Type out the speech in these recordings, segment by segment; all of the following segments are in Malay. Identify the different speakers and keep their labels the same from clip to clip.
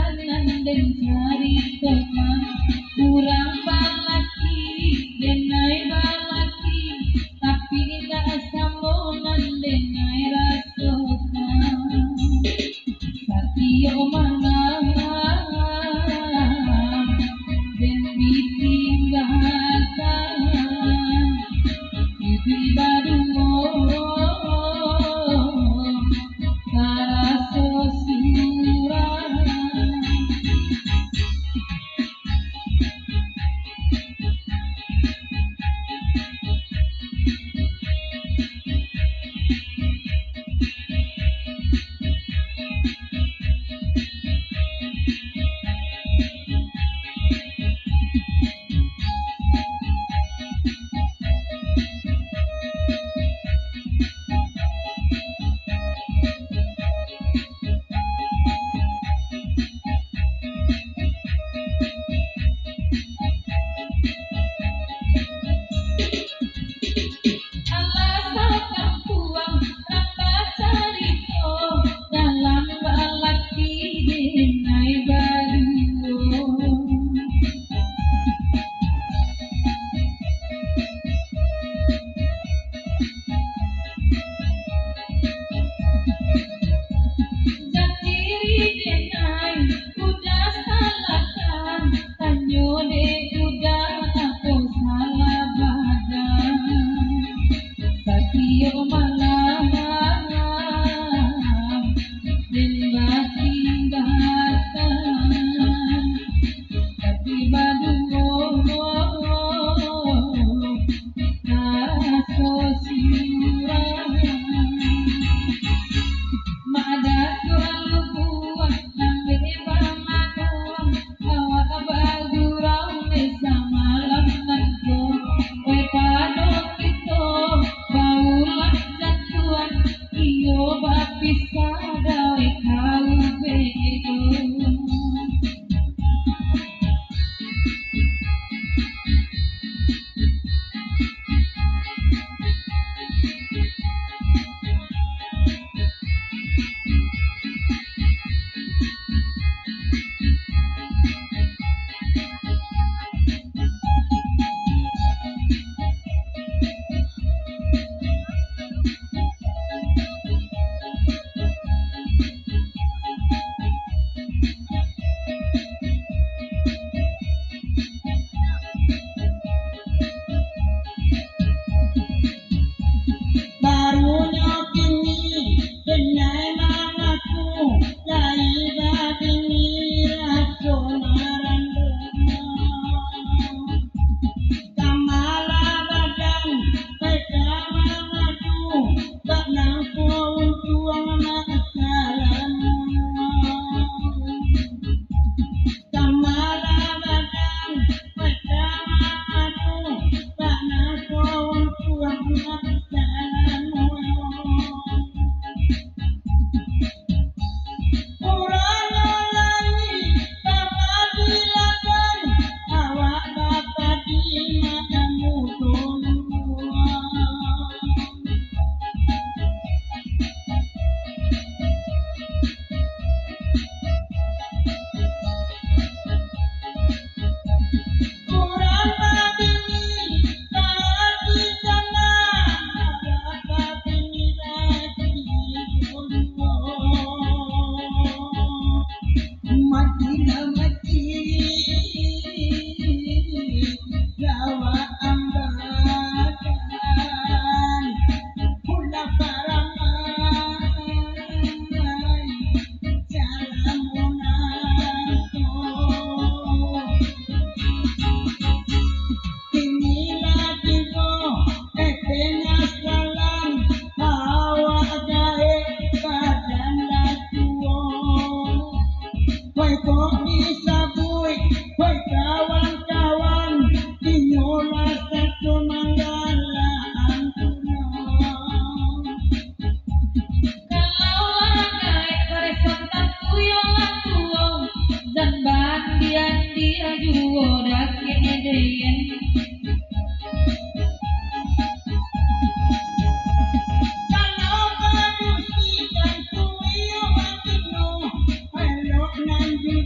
Speaker 1: Jangan dan cari teman kurang balaki denai balaki tapi tak sambungan denai rasokan satio mangan dan ditinggalkan itu baru karaso surah.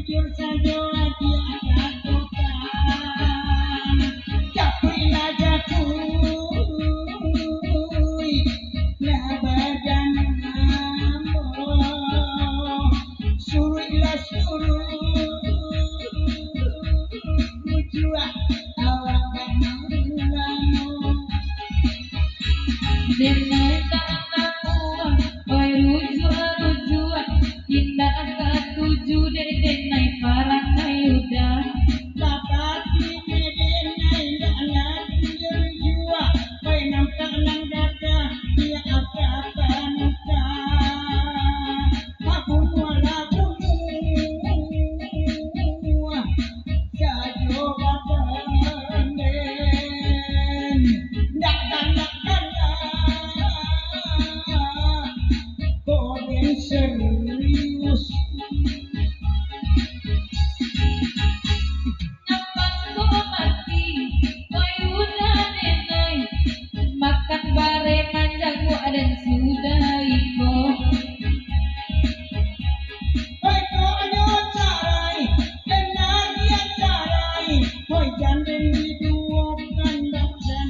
Speaker 2: jujur saja dia katakan cakuilah jakui lah badan suruhlah suruh jua awak banulamu
Speaker 1: Denai kataku, oi rujua, indah katuju denai parangai udah.
Speaker 2: Lapati medenai ndak lagi jua oi nampak nang dada dia apa muka aku wala bunuh jajo baganen ndak koden serius
Speaker 1: Nyambangku mati, oi udah denai. Makan bare manjaku dan sudah iko.
Speaker 2: oi ko ano carai kenal dia carai oi janden hidup kandak dan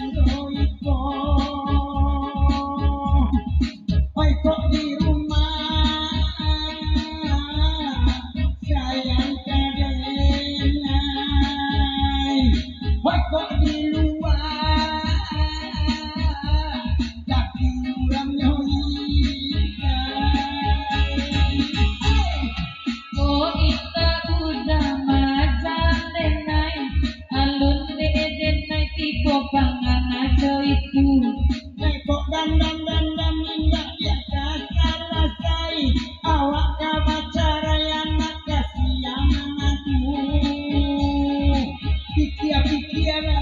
Speaker 2: iko oi kok di rumah sayang kadenai oi kok di luar tapi orang nyoikai
Speaker 1: Oh ita udah macan denai. Alun denai tipe pangan aja itu.
Speaker 2: kok dandam indah dia kasar rasai awak kabacara yang nak kasih yang mengadu pikiran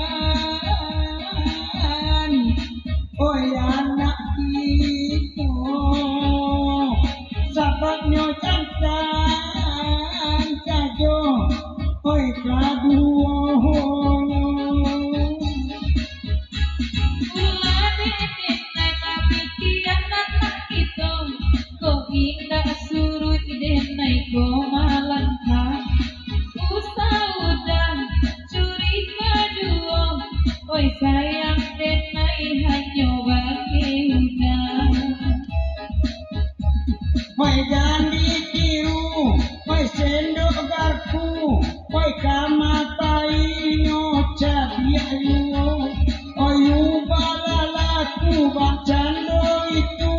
Speaker 2: oi anak itu sahabatnya cantan sajo oi kaduo
Speaker 1: Ulah denai tapi kiamat nak itu. Kau indah suruh denai kau malangkah. Usah udah curiga dua. Oi sayang denai hanya bagi udah.
Speaker 2: oi jangan ditiru oi sendok garpu oi kamatai nyoca biayu oi ubalalaku bacando itu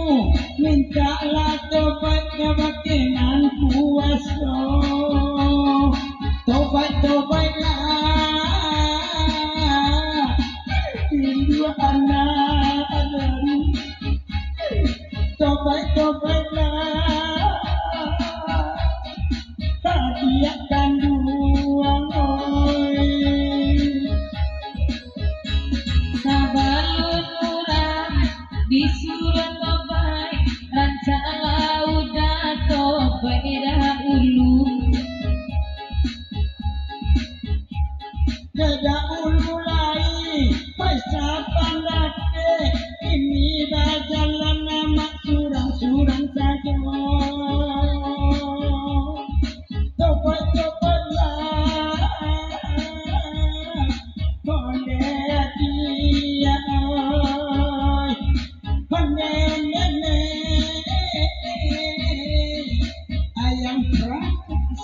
Speaker 2: mintalah tobat kebakinan kuasa tobatlah rindu anak adamu tobatlah hadiahkan dua oi
Speaker 1: Sabalun orang disuruh tobai. Rancang udah tobai dahulu.
Speaker 2: kedahulu lai pesapan lake ini bajalan nama surang-surang saja tobat-tobatlah konde dia oi konde nene ayam praktis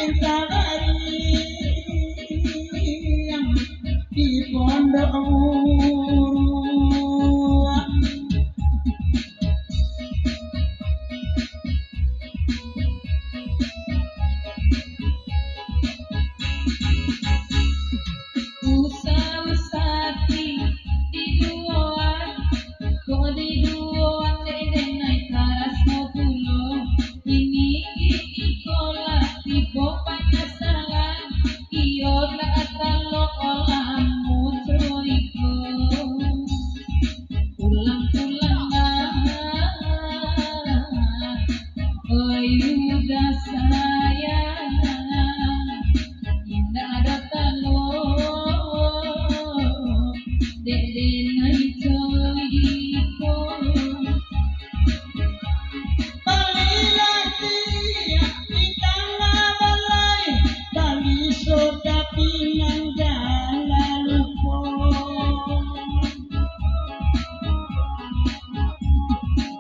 Speaker 2: minta yang di pondok guru.
Speaker 1: Usa-usati di duoan, kok di duoan dede naik karas mau pulo. Ini ikola tibo panyasalan, iyo na atalo olah mutro iko. Pulang-pulang udah sayang, indah ada talo. Dede naik coiko.
Speaker 2: Balilati di tanah balai, bali soda pinang jalan lupo.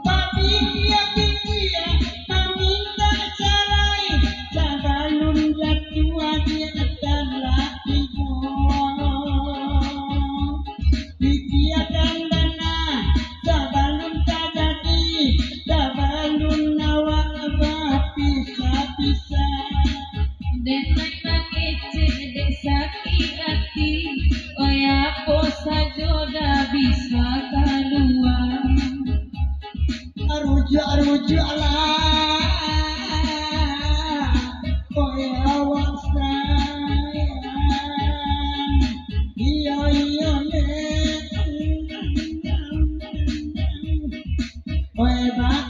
Speaker 2: Papikia pikia meminta cerai, sabalun jatuh dia adalah ibu. Pikia dandana, sabalun tajadi, sabalun nawa bisa-bisa.
Speaker 1: Denai nangece dek sakit hati, oya posa joda bisa keluar.
Speaker 2: Rujuk lah, koya wak sayang, iya le, kowe bak